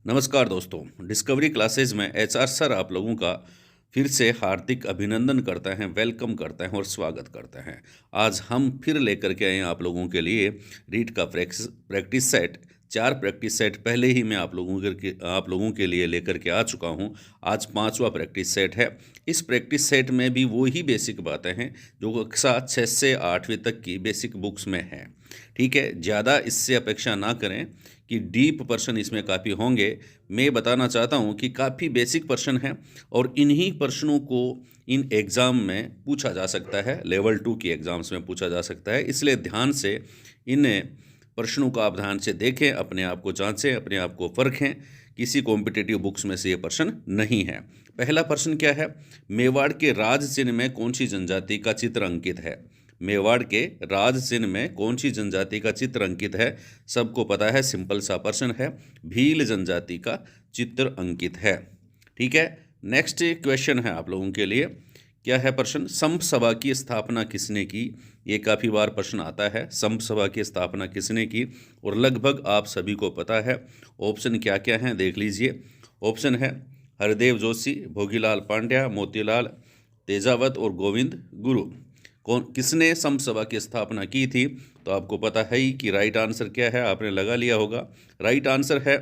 नमस्कार दोस्तों, discovery classes में एचआर सर आप लोगों का फिर से हार्दिक अभिनंदन करते हैं, वेलकम करते हैं और स्वागत करते हैं। आज हम फिर लेकर के आए हैं आप लोगों के लिए रीड का प्रैक्टिस सेट। 4 प्रैक्टिस सेट पहले ही मैं आप लोगों के लिए लेकर के आ चुका हूं। आज 5वां प्रैक्टिस सेट है। इस प्रैक्टिस सेट में भी वही बेसिक बातें हैं जो कक्षा 6 से 8वीं तक की बेसिक बुक्स में है। ठीक है, ज़्यादा इससे अपेक्षा ना करें कि डीप प्रश्न इसमें काफ़ी होंगे। मैं बताना चाहता हूं कि काफ़ी बेसिक प्रश्न हैं और इन्हीं प्रश्नों को इन एग्ज़ाम में पूछा जा सकता है, लेवल 2 की एग्ज़ाम्स में पूछा जा सकता है। इसलिए ध्यान से इन प्रश्नों को आप ध्यान से देखें, अपने आप को जांचें, अपने आप को परखें। किसी कॉम्पिटिटिव बुक्स में से ये प्रश्न नहीं है। पहला प्रश्न क्या है? मेवाड़ के राज चिन्ह में कौन सी जनजाति का चित्र अंकित है? मेवाड़ के राज चिन्ह में कौन सी जनजाति का चित्र अंकित है? सबको पता है, सिंपल सा प्रश्न है, भील जनजाति का चित्र अंकित है। ठीक है, नेक्स्ट क्वेश्चन है आप लोगों के लिए। क्या है प्रश्न? संप सभा की स्थापना किसने की? ये काफ़ी बार प्रश्न आता है, संप सभा की स्थापना किसने की, और लगभग आप सभी को पता है। ऑप्शन क्या क्या हैं देख लीजिए। ऑप्शन है हरदेव जोशी, भोगीलाल पांड्या, मोतीलाल तेजावत और गोविंद गुरु। किसने संप सभा की स्थापना की थी? तो आपको पता है ही कि राइट आंसर क्या है, आपने लगा लिया होगा। राइट आंसर है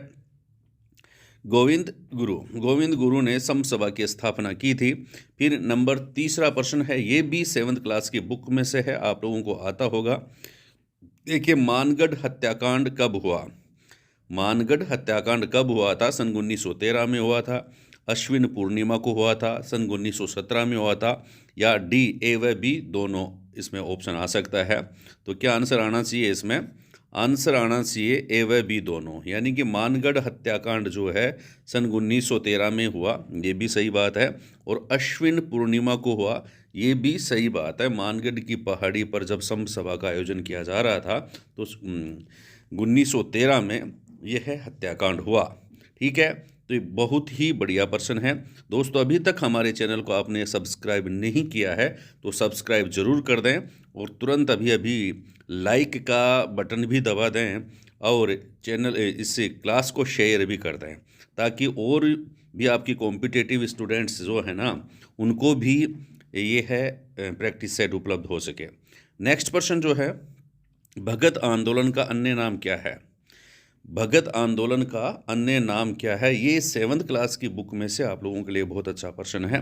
गोविंद गुरु। गोविंद गुरु ने संप सभा की स्थापना की थी। फिर नंबर तीसरा प्रश्न है, ये भी 7th क्लास की बुक में से है, आप लोगों को आता होगा। देखिए, मानगढ़ हत्याकांड कब हुआ? मानगढ़ हत्याकांड कब हुआ था? सन 1913 में हुआ था, अश्विन पूर्णिमा को हुआ था, सन 1917 में हुआ था, या डी ए व बी दोनों इसमें ऑप्शन आ सकता है। तो क्या आंसर आना चाहिए इसमें? आंसर आना चाहिए ए व बी दोनों, यानी कि मानगढ़ हत्याकांड जो है सन 1913 में हुआ, ये भी सही बात है, और अश्विन पूर्णिमा को हुआ, ये भी सही बात है। मानगढ़ की पहाड़ी पर जब संप सभा का आयोजन किया जा रहा था तो 1913 में यह हत्याकांड हुआ। ठीक है, तो ये बहुत ही बढ़िया प्रश्न है दोस्तों। अभी तक हमारे चैनल को आपने सब्सक्राइब नहीं किया है तो सब्सक्राइब जरूर कर दें, और तुरंत अभी अभी लाइक का बटन भी दबा दें, और चैनल इस क्लास को शेयर भी कर दें, ताकि और भी आपकी कॉम्पिटिटिव स्टूडेंट्स जो है ना, उनको भी ये है प्रैक्टिस सेट उपलब्ध हो सके। नेक्स्ट प्रश्न जो है, भगत आंदोलन का अन्य नाम क्या है? भगत आंदोलन का अन्य नाम क्या है? ये 7th क्लास की बुक में से आप लोगों के लिए बहुत अच्छा प्रश्न है।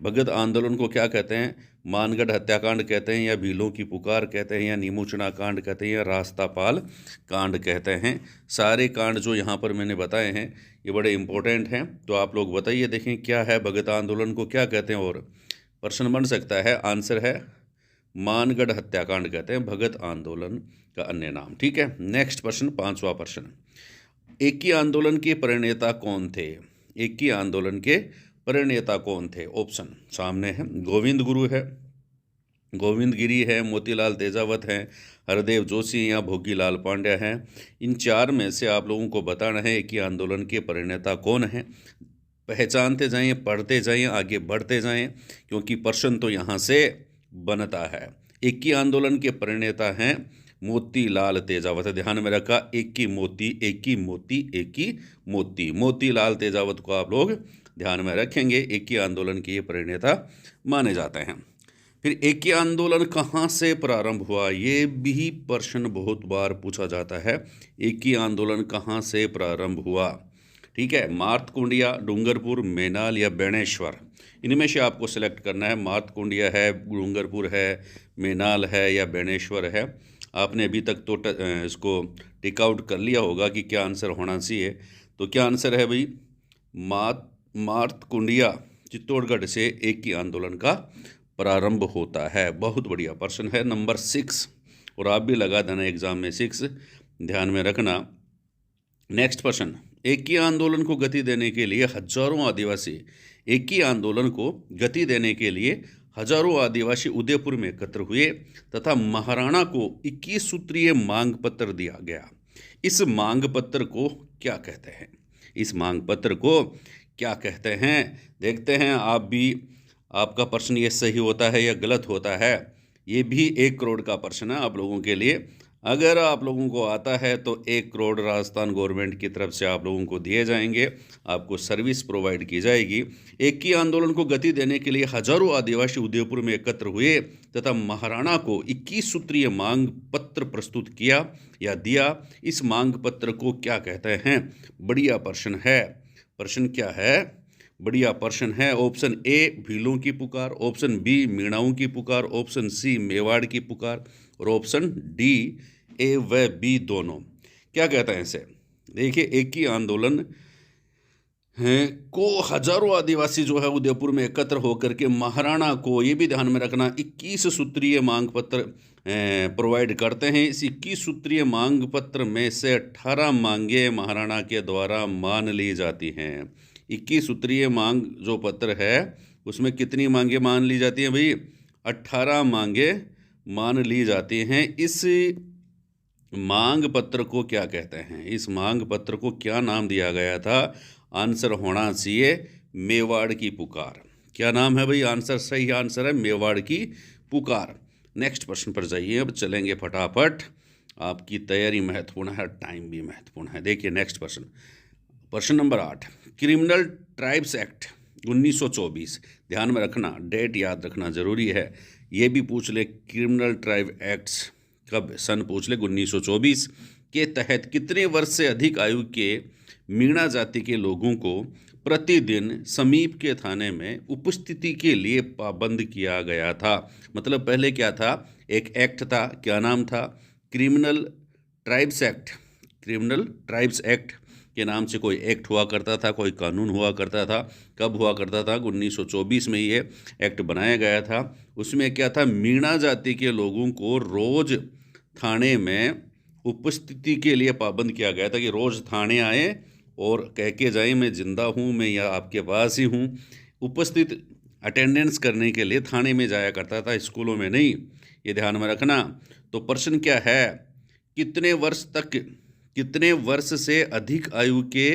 भगत आंदोलन को क्या कहते हैं? मानगढ़ हत्याकांड कहते हैं, या भीलों की पुकार कहते हैं, या नीमूचना कांड कहते हैं, या रास्तापाल कांड कहते हैं। सारे कांड जो यहाँ पर मैंने बताए हैं ये बड़े इंपॉर्टेंट हैं, तो आप लोग बताइए, देखें क्या है, भगत आंदोलन को क्या कहते हैं, और प्रश्न बन सकता है। आंसर है मानगढ़ हत्याकांड कहते हैं भगत आंदोलन का अन्य नाम। ठीक है, नेक्स्ट प्रश्न, 5वां प्रश्न, एकी आंदोलन के प्रणेता कौन थे? एकी आंदोलन के प्रणेता कौन थे? ऑप्शन सामने है, गोविंद गुरु है, गोविंद गिरी है, मोतीलाल तेजावत हैं, हरदेव जोशी या भोगीलाल पांड्या हैं। इन 4 में से आप लोगों को बताना है एकी आंदोलन के प्रणेता कौन है। पहचानते जाएं, पढ़ते जाएं, आगे बढ़ते जाएं, क्योंकि प्रश्न तो यहाँ से बनता है। एकी आंदोलन के प्रणेता हैं मोतीलाल तेजावत। ध्यान में रखा, एक की मोती, एक की मोती, एक की मोती, मोतीलाल तेजावत को आप लोग ध्यान में रखेंगे। एकी आंदोलन के ये प्रणेता माने जाते हैं। फिर एकी आंदोलन कहाँ से प्रारंभ हुआ? ये भी प्रश्न बहुत बार पूछा जाता है। एकी आंदोलन कहाँ से प्रारंभ हुआ? ठीक है, मार्तकुंडिया, डूंगरपुर, मेनाल या बेणेश्वर, इनमें से आपको सिलेक्ट करना है। मार्तकुंडिया है, डूंगरपुर है, मेनाल है, या बेणेश्वर है। आपने अभी तक तो इसको टिक आउट कर लिया होगा कि क्या आंसर होना चाहिए। तो क्या आंसर है भाई? मार्तकुंडिया, चित्तौड़गढ़ से एकी आंदोलन का प्रारंभ होता है। बहुत बढ़िया प्रश्न है, नंबर 6, और आप भी लगा देना एग्जाम में 6, ध्यान में रखना। नेक्स्ट प्रश्न, एकी आंदोलन को गति देने के लिए हजारों आदिवासी, एकी आंदोलन को गति देने के लिए हजारों आदिवासी उदयपुर में एकत्र हुए तथा महाराणा को 21 सूत्रीय मांग पत्र दिया गया। इस मांग पत्र को क्या कहते हैं? इस मांग पत्र को क्या कहते हैं? देखते हैं आप भी, आपका प्रश्न ये सही होता है या गलत होता है। ये भी 1 करोड़ का प्रश्न है आप लोगों के लिए। अगर आप लोगों को आता है तो 1 करोड़ राजस्थान गवर्नमेंट की तरफ से आप लोगों को दिए जाएंगे, आपको सर्विस प्रोवाइड की जाएगी। एक ही आंदोलन को गति देने के लिए हजारों आदिवासी उदयपुर में एकत्र हुए तथा महाराणा को 21 सूत्रीय मांग पत्र प्रस्तुत किया या दिया। इस मांग पत्र को क्या कहते हैं? बढ़िया प्रश्न है। प्रश्न क्या है? बढ़िया प्रश्न है। ऑप्शन ए भीलों की पुकार, ऑप्शन बी मीणाओं की पुकार, ऑप्शन सी मेवाड़ की पुकार और ऑप्शन डी ए व बी दोनों। क्या कहते हैं इसे? देखिए, एक ही आंदोलन है को हजारों आदिवासी जो है उदयपुर में एकत्र होकर के महाराणा को, ये भी ध्यान में रखना, 21 सूत्रीय मांग पत्र प्रोवाइड करते हैं। इस 21 सूत्रीय मांग पत्र में से 18 मांगे महाराणा के द्वारा मान ली जाती हैं। 21 सूत्रीय मांग जो पत्र है उसमें कितनी मांगे मान ली जाती हैं भाई? 18 मांगे मान ली जाती हैं। इस मांग पत्र को क्या कहते हैं? इस मांग पत्र को क्या नाम दिया गया था? आंसर होना चाहिए मेवाड़ की पुकार। क्या नाम है भाई? आंसर, सही आंसर है मेवाड़ की पुकार। नेक्स्ट प्रश्न पर जाइए, अब चलेंगे फटाफट। आपकी तैयारी महत्वपूर्ण है, टाइम भी महत्वपूर्ण है। देखिए नेक्स्ट प्रश्न, प्रश्न नंबर 8, क्रिमिनल ट्राइब्स एक्ट 1924। ध्यान में रखना, डेट याद रखना जरूरी है। ये भी पूछ ले, क्रिमिनल ट्राइब एक्ट्स कब, सन पूछ ले 1924 के तहत कितने वर्ष से अधिक आयु के मीणा जाति के लोगों को प्रतिदिन समीप के थाने में उपस्थिति के लिए पाबंद किया गया था। मतलब पहले क्या था? एक एक्ट था, क्या नाम था? Criminal tribes act. Criminal tribes act के नाम से कोई एक्ट हुआ करता था, कोई कानून हुआ करता था। कब हुआ करता था? 1924 में ये एक्ट बनाया गया था। उसमें क्या था? मीणा जाति के लोगों को रोज थाने में उपस्थिति के लिए पाबंद किया गया था कि रोज थाने आए और कह के जाए मैं जिंदा हूँ, मैं या आपके पास ही हूँ। उपस्थित अटेंडेंस करने के लिए थाने में जाया करता था, स्कूलों में नहीं। ये ध्यान में रखना। तो प्रश्न क्या है? कितने वर्ष तक, कितने वर्ष से अधिक आयु के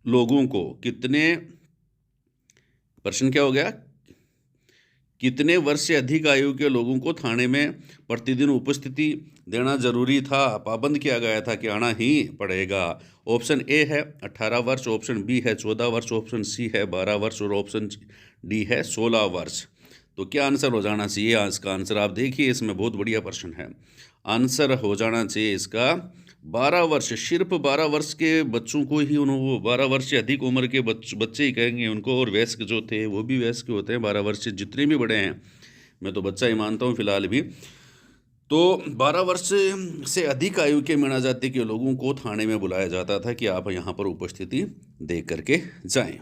लोगों को, कितने, प्रश्न क्या हो गया? कितने वर्ष से अधिक आयु के लोगों को थाने में प्रतिदिन उपस्थिति देना जरूरी था, पाबंद किया गया था कि आना ही पड़ेगा। ऑप्शन ए है 18 वर्ष, ऑप्शन बी है 14 वर्ष, ऑप्शन सी है 12 वर्ष और ऑप्शन डी है 16 वर्ष। तो क्या आंसर हो जाना चाहिए? आज का आंसर आप देखिए, इसमें बहुत बढ़िया प्रश्न है। आंसर हो जाना चाहिए इसका 12 वर्ष। सिर्फ 12 वर्ष के बच्चों को ही, उन्होंने 12 वर्ष से अधिक उम्र के बच्चे ही कहेंगे उनको, और वयस्क जो थे वो भी वयस्क होते हैं। 12 वर्ष से जितने भी बड़े हैं, मैं तो बच्चा ही मानता हूँ फिलहाल भी। तो 12 वर्ष से अधिक आयु के मीणा जाति के लोगों को थाने में बुलाया जाता था कि आप यहाँ पर उपस्थिति दे करके जाएं।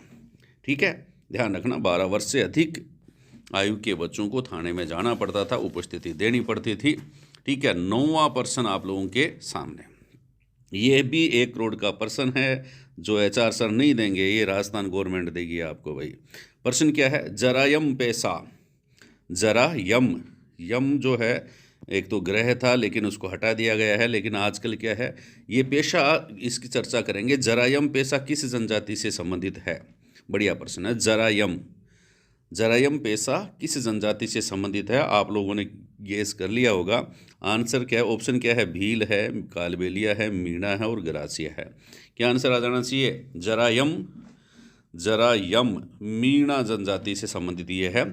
ठीक है, ध्यान रखना, 12 वर्ष से अधिक आयु के बच्चों को थाने में जाना पड़ता था, उपस्थिति देनी पड़ती थी। ठीक है, 9वां प्रश्न आप लोगों के सामने, ये भी 1 करोड़ का प्रश्न है जो HR सर नहीं देंगे, ये राजस्थान गवर्नमेंट देगी आपको भाई। प्रश्न क्या है? जरायम पेशा, जरायम, यम जो है एक तो ग्रह था लेकिन उसको हटा दिया गया है, लेकिन आजकल क्या है ये पेशा, इसकी चर्चा करेंगे। जरायम पेशा किस जनजाति से संबंधित है? बढ़िया प्रश्न है। जरायम, जरायम पेशा किस जनजाति से संबंधित है? आप लोगों ने गेस कर लिया होगा। आंसर क्या है? ऑप्शन क्या है? भील है, कालबेलिया है, मीणा है और गरासिया है। क्या आंसर आ जाना चाहिए? जरायम, जरायम मीणा जनजाति से संबंधित ये है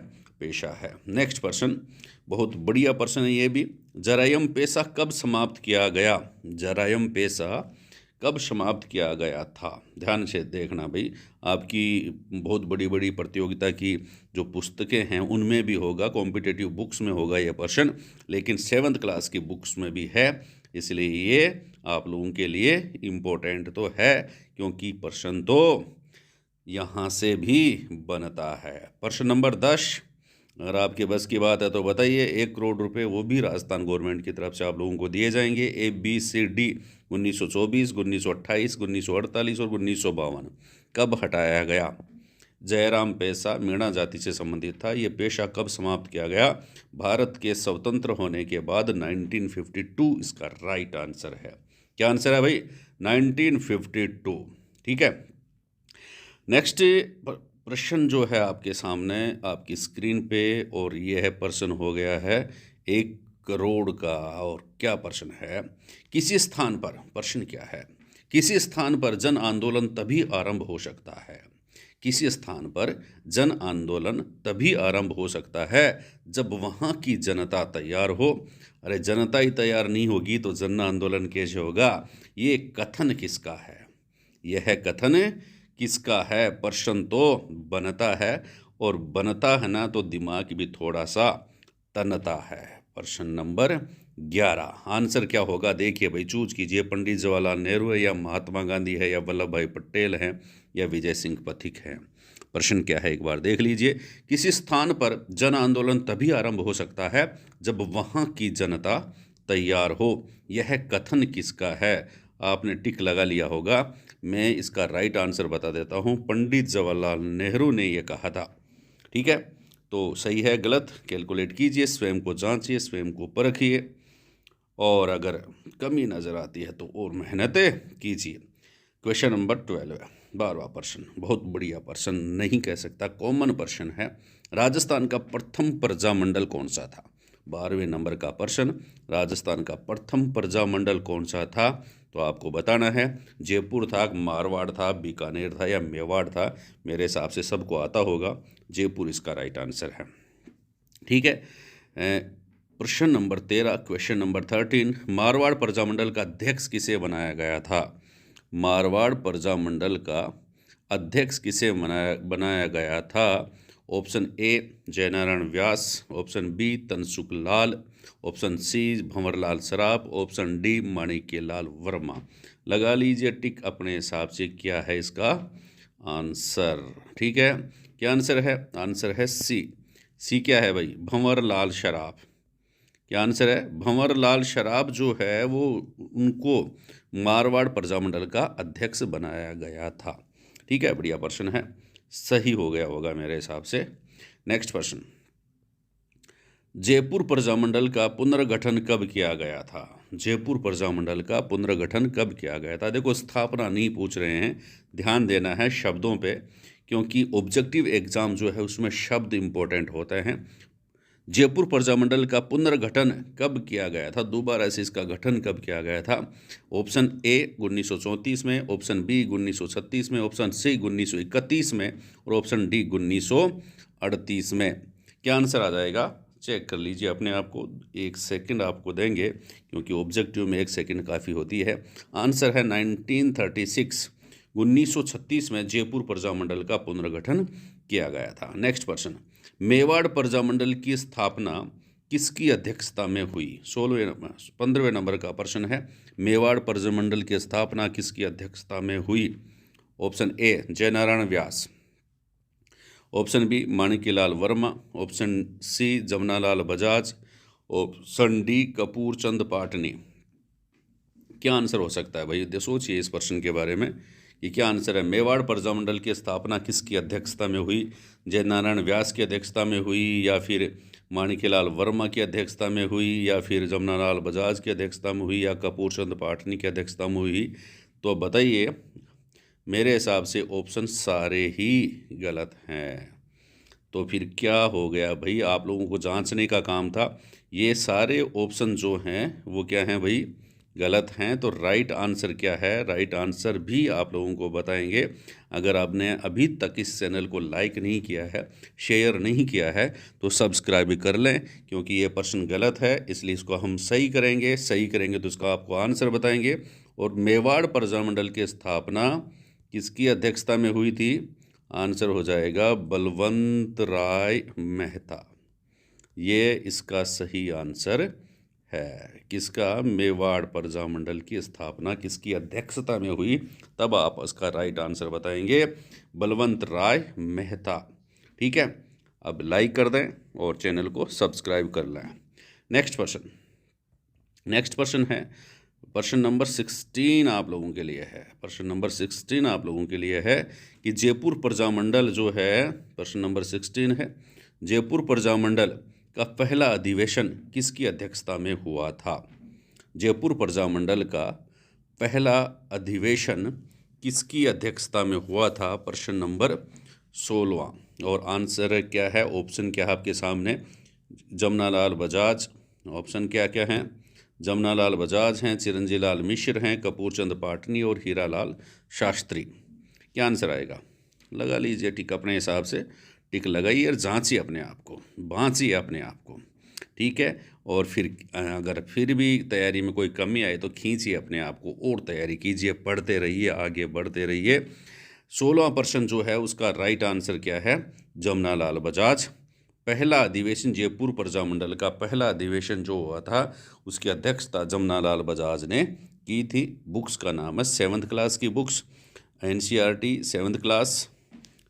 पेशा है। नेक्स्ट प्रश्न, बहुत बढ़िया प्रश्न है ये भी। जरायम पेशा कब समाप्त किया गया? जरायम पेशा कब समाप्त किया गया था? ध्यान से देखना भाई, आपकी बहुत बड़ी बड़ी प्रतियोगिता की जो पुस्तकें हैं उनमें भी होगा, कॉम्पिटिटिव बुक्स में होगा ये प्रश्न, लेकिन 7th क्लास की बुक्स में भी है, इसलिए ये आप लोगों के लिए इम्पोर्टेंट तो है, क्योंकि प्रश्न तो यहाँ से भी बनता है। प्रश्न नंबर 10, अगर आपके बस की बात है तो बताइए। 1 करोड़ रुपए वो भी राजस्थान गवर्नमेंट की तरफ से आप लोगों को दिए जाएंगे। ABCD 1924, 1928, 1948 और 1952 कब हटाया गया? जयराम पेशा मीणा जाति से संबंधित था, ये पेशा कब समाप्त किया गया? भारत के स्वतंत्र होने के बाद 1952 इसका राइट आंसर है। क्या आंसर है भाई? 1952। ठीक है, नेक्स्ट प्रश्न जो है आपके सामने आपकी स्क्रीन पे, और ये है प्रश्न हो गया है 1 करोड़ का। और क्या प्रश्न है, किसी स्थान पर, प्रश्न क्या है, किसी स्थान पर जन आंदोलन तभी आरंभ हो सकता है, किसी स्थान पर जन आंदोलन तभी आरंभ हो सकता है जब वहाँ की जनता तैयार हो। अरे जनता ही तैयार नहीं होगी तो जन आंदोलन कैसे होगा। ये कथन किसका है, यह कथन किसका है, प्रश्न तो बनता है, और बनता है ना तो दिमाग भी थोड़ा सा तनता है। प्रश्न नंबर 11, आंसर क्या होगा देखिए भाई, चूज कीजिए, पंडित जवाहरलाल नेहरू है, या महात्मा गांधी है, या वल्लभ भाई पटेल हैं, या विजय सिंह पथिक हैं। प्रश्न क्या है एक बार देख लीजिए, किसी स्थान पर जन आंदोलन तभी आरंभ हो सकता है जब वहाँ की जनता तैयार हो। यह कथन किसका है, आपने टिक लगा लिया होगा। मैं इसका राइट आंसर बता देता हूँ, पंडित जवाहरलाल नेहरू ने यह कहा था। ठीक है, तो सही है गलत कैलकुलेट कीजिए, स्वयं को जांचिए, स्वयं को परखिए, और अगर कमी नज़र आती है तो और मेहनत कीजिए। क्वेश्चन नंबर 12, 12वां प्रश्न, बहुत बढ़िया प्रश्न, नहीं कह सकता, कॉमन प्रश्न है। राजस्थान का प्रथम प्रजामंडल कौन सा था। 12वें नंबर का प्रश्न, राजस्थान का प्रथम प्रजामंडल कौन सा था, तो आपको बताना है। जयपुर था, मारवाड़ था, बीकानेर था, या मेवाड़ था। मेरे हिसाब से सबको आता होगा, जयपुर इसका राइट आंसर है। ठीक है, प्रश्न number 13, question number 13, Marwar Prajamandal का अध्यक्ष किसे बनाया गया था। मारवाड़ प्रजामंडल का अध्यक्ष किसे बनाया गया था। Option A Jainarayan Vyas, option B Tansukh Lal, option C Bhanwarlal Saraf, option D Manikyalal Verma. लगा लीजिए टिक अपने हिसाब से, क्या है इसका आंसर। ठीक है, क्या आंसर है, आंसर है सी। सी क्या है भाई, भंवरलाल सराफ। क्या आंसर है, भंवरलाल सराफ जो है वो, उनको मारवाड़ प्रजामंडल का अध्यक्ष बनाया गया था। ठीक है, बढ़िया प्रश्न है, सही हो गया होगा मेरे हिसाब से। नेक्स्ट प्रश्न, जयपुर प्रजामंडल का पुनर्गठन कब किया गया था। जयपुर प्रजामंडल का पुनर्गठन कब किया गया था। देखो स्थापना नहीं पूछ रहे हैं, ध्यान देना है शब्दों पे, क्योंकि ऑब्जेक्टिव एग्जाम जो है उसमें शब्द इंपॉर्टेंट होते हैं। जयपुर प्रजामंडल का पुनर्गठन कब किया गया था, दोबारा से इसका गठन कब किया गया था। ऑप्शन ए 1934 में, ऑप्शन बी 1936 में, ऑप्शन सी 1931 में, और ऑप्शन डी 1938 में। क्या आंसर आ जाएगा, चेक कर लीजिए अपने आप को, 1 सेकंड आपको देंगे, क्योंकि ऑब्जेक्टिव में 1 सेकंड काफ़ी होती है। आंसर है 1936, 1936 में जयपुर प्रजामंडल का पुनर्गठन किया गया था। नेक्स्ट प्रश्न, मेवाड़ प्रजामंडल की स्थापना किसकी अध्यक्षता में हुई। 15वें नंबर का प्रश्न है, मेवाड़ प्रजामंडल की स्थापना किसकी अध्यक्षता में हुई। Option A Jainarayan Vyas, option B Manikyalal Verma, option C Jamnalal Bajaj, option D Kapur Chand Patni. क्या आंसर हो सकता है भाई, सोचिए इस प्रश्न के बारे में कि क्या आंसर है। मेवाड़ प्रजामंडल की स्थापना किसकी अध्यक्षता में हुई, जयनारायण व्यास की अध्यक्षता में हुई, या फिर माणिक्यलाल वर्मा की अध्यक्षता में हुई, या फिर जमनालाल बजाज की अध्यक्षता में हुई, या कपूर चंद पाटनी की अध्यक्षता में हुई। तो बताइए, मेरे हिसाब से ऑप्शन सारे ही गलत हैं। तो फिर क्या हो गया भाई, आप लोगों को जांचने का काम था। ये सारे ऑप्शन जो हैं वो क्या हैं भाई, गलत हैं। तो राइट आंसर क्या है, राइट आंसर भी आप लोगों को बताएंगे। अगर आपने अभी तक इस चैनल को लाइक नहीं किया है, शेयर नहीं किया है, तो सब्सक्राइब कर लें, क्योंकि ये प्रश्न गलत है, इसलिए इसको हम सही करेंगे। सही करेंगे तो इसका आपको आंसर बताएंगे। और मेवाड़ प्रजामंडल की स्थापना किसकी अध्यक्षता में हुई थी, आंसर हो जाएगा बलवंत राय मेहता। ये इसका सही आंसर है। किसका, मेवाड़ प्रजामंडल की स्थापना किसकी अध्यक्षता में हुई, तब आप इसका राइट आंसर बताएंगे, बलवंत राय मेहता। ठीक है, अब लाइक कर दें और चैनल को सब्सक्राइब कर लें। नेक्स्ट प्रश्न है, प्रश्न नंबर 16 आप लोगों के लिए है। प्रश्न नंबर 16 आप लोगों के लिए है कि जयपुर प्रजामंडल जो है, प्रश्न नंबर 16 है, जयपुर प्रजामंडल का पहला अधिवेशन किसकी अध्यक्षता में हुआ था। जयपुर प्रजामंडल का पहला अधिवेशन किसकी अध्यक्षता में हुआ था, प्रश्न नंबर 16। और आंसर क्या है, ऑप्शन क्या है आपके सामने, जमनालाल बजाज, ऑप्शन क्या क्या हैं? जमनालाल बजाज हैं, चिरंजी लाल मिश्र हैं, कपूर चंद पाटनी और हीरालाल शास्त्री। क्या आंसर आएगा? लगा लीजिए टिक अपने हिसाब से, टिक लगाइए और जांचिए अपने आप को, बाँचिए अपने आप को, ठीक है। और फिर अगर फिर भी तैयारी में कोई कमी आए तो खींचिए अपने आप को और तैयारी कीजिए, पढ़ते रहिए, आगे बढ़ते रहिए। 16% जो है उसका राइट आंसर क्या है? जमनालाल बजाज। पहला अधिवेशन जयपुर प्रजामंडल का पहला अधिवेशन जो हुआ था उसकी अध्यक्षता जमनालाल बजाज ने की थी। बुक्स का नाम है 7th क्लास की books, NCERT 7th class,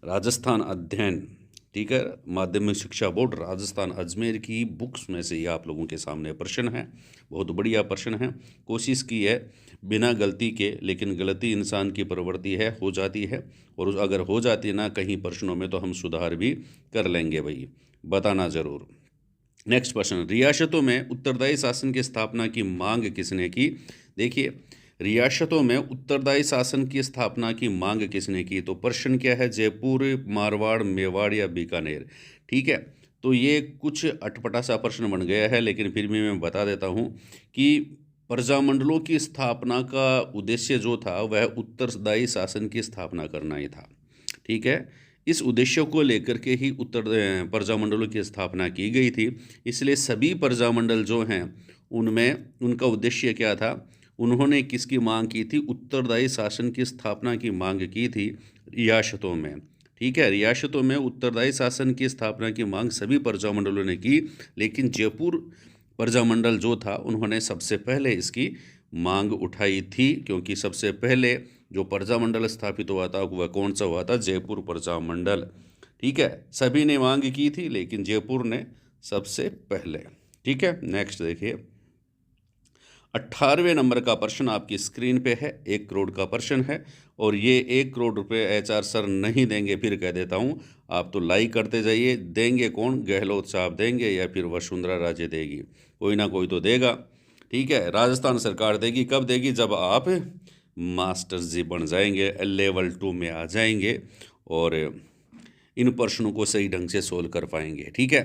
Rajasthan अध्ययन, ठीक है, माध्यमिक शिक्षा बोर्ड राजस्थान अजमेर की बुक्स में से ये आप लोगों के सामने प्रश्न है। बहुत बढ़िया प्रश्न है, कोशिश की है बिना गलती के, लेकिन गलती इंसान की प्रवृत्ति है, हो जाती है, और अगर हो जाती है ना कहीं प्रश्नों में तो हम सुधार भी कर लेंगे भाई, बताना ज़रूर। नेक्स्ट प्रश्न, रियासतों में उत्तरदायी शासन की स्थापना की मांग किसने की? देखिए, रियासतों में उत्तरदायी शासन की स्थापना की मांग किसने की? तो प्रश्न क्या है? जयपुर, मारवाड़, मेवाड़ या बीकानेर, ठीक है। तो ये कुछ अटपटा सा प्रश्न बन गया है, लेकिन फिर भी मैं बता देता हूँ कि प्रजामंडलों की स्थापना का उद्देश्य जो था वह उत्तरदायी शासन की स्थापना करना ही था, ठीक है। इस उद्देश्य को लेकर के ही प्रजामंडलों की स्थापना की गई थी। इसलिए सभी प्रजामंडल जो हैं उनमें उनका उद्देश्य क्या था? उन्होंने किसकी मांग की थी? उत्तरदायी शासन की स्थापना की मांग की थी रियासतों में, ठीक है। रियासतों में उत्तरदायी शासन की स्थापना की मांग सभी प्रजामंडलों ने की, लेकिन जयपुर प्रजामंडल जो था उन्होंने सबसे पहले इसकी मांग उठाई थी, क्योंकि सबसे पहले जो प्रजामंडल स्थापित हुआ था वह कौन सा हुआ था? जयपुर प्रजामंडल, ठीक है। सभी ने मांग की थी लेकिन जयपुर ने सबसे पहले, ठीक है। नेक्स्ट देखिए, 18वें नंबर का प्रश्न आपकी स्क्रीन पे है, 1 करोड़ का प्रश्न है, और ये 1 करोड़ रुपए HR सर नहीं देंगे, फिर कह देता हूँ। आप तो लाइक करते जाइए। देंगे कौन? गहलोत साहब देंगे या फिर वसुंधरा राजे देगी, कोई ना कोई तो देगा, ठीक है। राजस्थान सरकार देगी। कब देगी? जब आप मास्टर जी बन जाएंगे, लेवल 2 में आ जाएंगे और इन प्रश्नों को सही ढंग से सोल्व कर पाएंगे, ठीक है।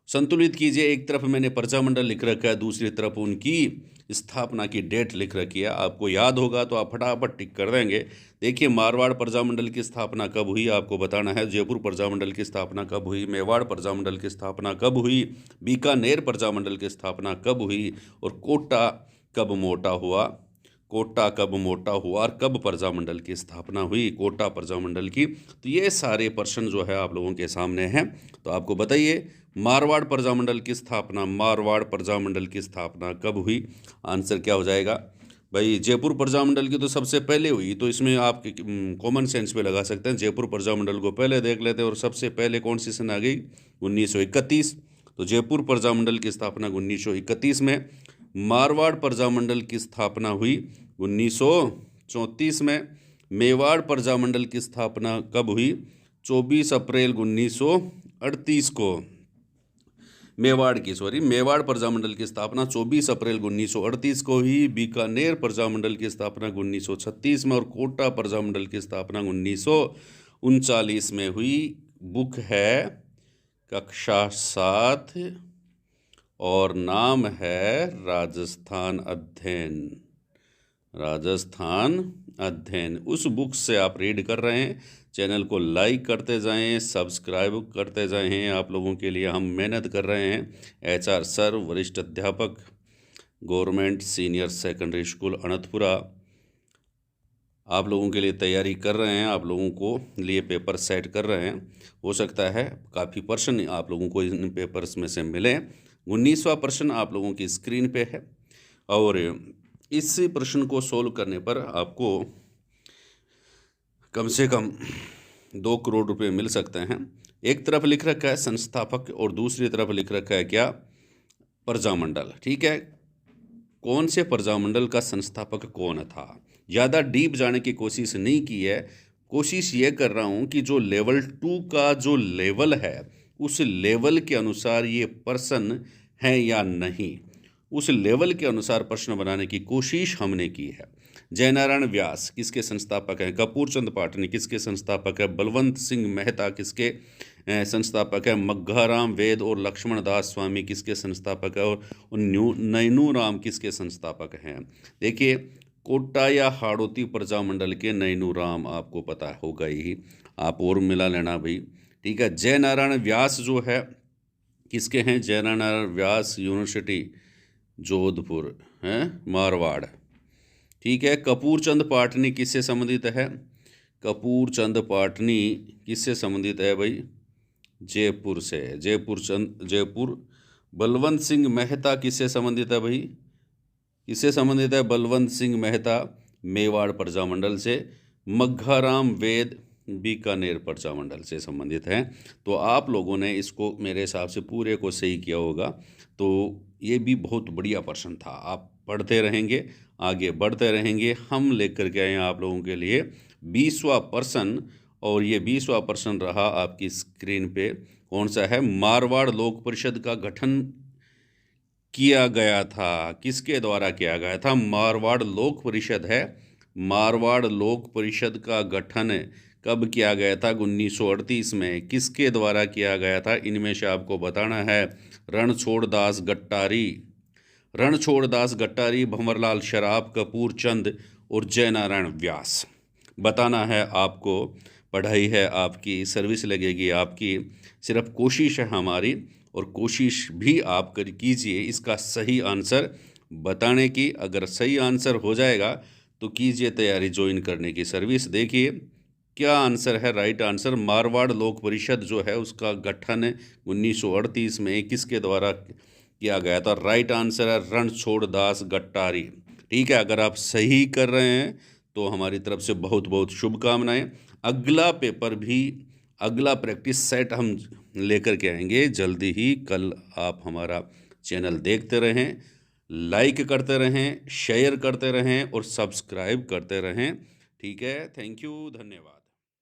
संतुलित कीजिए, एक तरफ मैंने प्रजामंडल लिख रखा है, दूसरी तरफ उनकी स्थापना की डेट लिख रखी है। आपको याद होगा तो आप फटाफट टिक कर देंगे। देखिए, मारवाड़ प्रजामंडल की स्थापना कब हुई आपको बताना है, जयपुर प्रजामंडल की स्थापना कब हुई, मेवाड़ प्रजामंडल की स्थापना कब हुई, बीकानेर प्रजामंडल की स्थापना कब हुई, और कोटा कब मोटा हुआ, कोटा कब मोटा हुआ और कब प्रजामंडल की स्थापना हुई, कोटा प्रजामंडल की। तो ये सारे प्रश्न जो है आप लोगों के सामने हैं। तो आपको बताइए, मारवाड़ प्रजामंडल की स्थापना, मारवाड़ प्रजामंडल की स्थापना कब हुई? आंसर क्या हो जाएगा भाई? जयपुर प्रजामंडल की तो सबसे पहले हुई, तो इसमें आप कॉमन सेंस पे लगा सकते हैं, जयपुर प्रजामंडल को पहले देख लेते हैं। और सबसे पहले कौन सी सन आ गई? 1931। तो जयपुर प्रजामंडल की स्थापना 1931 में। मारवाड़ प्रजामंडल की स्थापना हुई 1934 में। मेवाड़ प्रजामंडल की स्थापना कब हुई? 24 अप्रैल 1938 को। मेवाड़ प्रजामंडल की स्थापना 24 अप्रैल 1938 को हुई। बीकानेर प्रजामंडल की स्थापना 1936 में, और कोटा प्रजामंडल की स्थापना 1939 में हुई। बुक है कक्षा 7 और नाम है राजस्थान अध्ययन, राजस्थान अध्ययन। उस बुक से आप रीड कर रहे हैं। चैनल को लाइक करते जाएं, सब्सक्राइब करते जाएं। आप लोगों के लिए हम मेहनत कर रहे हैं। HR सर, वरिष्ठ अध्यापक, government senior secondary school Ananthapura, आप लोगों के लिए तैयारी कर रहे हैं, आप लोगों को लिए पेपर सेट कर रहे हैं। हो सकता है काफ़ी प्रश्न आप लोगों को इन पेपर्स में से मिले। 19वां प्रश्न आप लोगों की स्क्रीन पे है, और इस प्रश्न को सोल्व करने पर आपको कम से कम 2 करोड़ रुपए मिल सकते हैं। एक तरफ लिख रखा है संस्थापक और दूसरी तरफ लिख रखा है क्या? प्रजामंडल, ठीक है। कौन से प्रजामंडल का संस्थापक कौन था? ज़्यादा डीप जाने की कोशिश नहीं की है। कोशिश ये कर रहा हूँ कि जो लेवल 2 का जो लेवल है उस लेवल के अनुसार ये प्रश्न है या नहीं, उस लेवल के अनुसार प्रश्न बनाने की कोशिश हमने की है। जयनारायण व्यास किसके संस्थापक हैं? कपूर चंद पाटनी किसके संस्थापक है? बलवंत सिंह मेहता किसके संस्थापक है? मग्घाराम वेद और लक्ष्मण दास स्वामी किसके संस्थापक है? और नैनू राम किसके संस्थापक हैं? देखिए, कोटा या हाड़ौती प्रजामंडल के नैनू राम आपको पता होगा ही, आप और मिला लेना भाई, ठीक है। जयनारायण व्यास जो है किसके हैं? जयनारायण व्यास यूनिवर्सिटी जोधपुर हैं, मारवाड़, ठीक है। कपूर चंद पाटनी किससे संबंधित है? कपूर चंद पाटनी किससे संबंधित है भाई? जयपुर से, जयपुर। बलवंत सिंह मेहता किससे संबंधित है भाई? किससे संबंधित है? बलवंत सिंह मेहता मेवाड़ प्रजामंडल से। मग्घाराम वेद बीकानेर प्रजामंडल से संबंधित हैं। तो आप लोगों ने इसको मेरे हिसाब से पूरे को सही किया होगा। तो ये भी बहुत बढ़िया प्रश्न था। आप पढ़ते रहेंगे, आगे बढ़ते रहेंगे, हम लेकर के आए हैं आप लोगों के लिए 20वां प्रश्न। और ये 20वां प्रश्न रहा आपकी स्क्रीन पे, कौन सा है? मारवाड़ लोक परिषद का गठन किया गया था, किसके द्वारा किया गया था? मारवाड़ लोक परिषद है। मारवाड़ लोक परिषद का गठन कब किया गया था? 1938 में। किसके द्वारा किया गया था? इनमें से आपको बताना है। रणछोड़ दास गट्टारी, रणछोड़ दास गट्टारी, भंवरलाल शराफ, कपूर चंद और जयनारायण व्यास। बताना है आपको। पढ़ाई है आपकी, सर्विस लगेगी आपकी, सिर्फ कोशिश है हमारी, और कोशिश भी आप कर कीजिए इसका सही आंसर बताने की। अगर सही आंसर हो जाएगा तो कीजिए तैयारी ज्वाइन करने की सर्विस। देखिए क्या आंसर है, राइट आंसर। मारवाड़ लोक परिषद जो है उसका गठन 1938 में किसके द्वारा किया गया था? राइट आंसर है रणछोड़ दास गट्टारी, ठीक है। अगर आप सही कर रहे हैं तो हमारी तरफ से बहुत बहुत शुभकामनाएं। अगला पेपर भी, अगला प्रैक्टिस सेट हम लेकर के आएंगे जल्दी ही। कल आप हमारा चैनल देखते रहें, लाइक करते रहें, शेयर करते रहें और सब्सक्राइब करते रहें, ठीक है। थैंक यू, धन्यवाद।